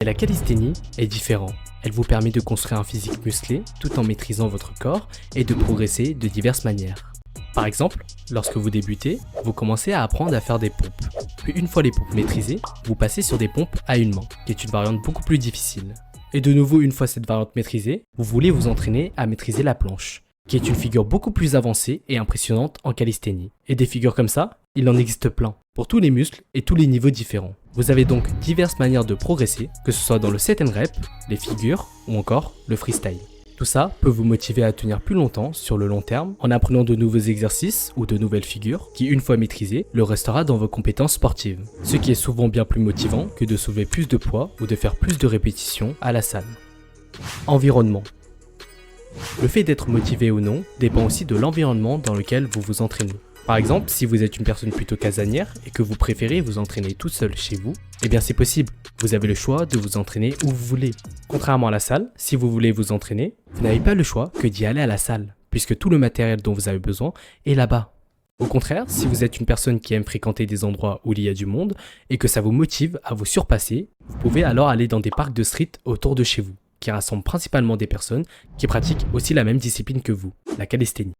Et la calisthénie est différente. Elle vous permet de construire un physique musclé tout en maîtrisant votre corps et de progresser de diverses manières. Par exemple, lorsque vous débutez, vous commencez à apprendre à faire des pompes. Puis une fois les pompes maîtrisées, vous passez sur des pompes à une main, qui est une variante beaucoup plus difficile. Et de nouveau, une fois cette variante maîtrisée, vous voulez vous entraîner à maîtriser la planche, qui est une figure beaucoup plus avancée et impressionnante en calisthénie. Et des figures comme ça, il en existe plein, pour tous les muscles et tous les niveaux différents. Vous avez donc diverses manières de progresser, que ce soit dans le set and rep, les figures ou encore le freestyle. Tout ça peut vous motiver à tenir plus longtemps sur le long terme en apprenant de nouveaux exercices ou de nouvelles figures qui, une fois maîtrisées, le restera dans vos compétences sportives. Ce qui est souvent bien plus motivant que de soulever plus de poids ou de faire plus de répétitions à la salle. Environnement. Le fait d'être motivé ou non dépend aussi de l'environnement dans lequel vous vous entraînez. Par exemple, si vous êtes une personne plutôt casanière et que vous préférez vous entraîner tout seul chez vous, eh bien c'est possible, vous avez le choix de vous entraîner où vous voulez. Contrairement à la salle, si vous voulez vous entraîner, vous n'avez pas le choix que d'y aller à la salle, puisque tout le matériel dont vous avez besoin est là-bas. Au contraire, si vous êtes une personne qui aime fréquenter des endroits où il y a du monde et que ça vous motive à vous surpasser, vous pouvez alors aller dans des parcs de street autour de chez vous, qui rassemblent principalement des personnes qui pratiquent aussi la même discipline que vous, la calisthénie.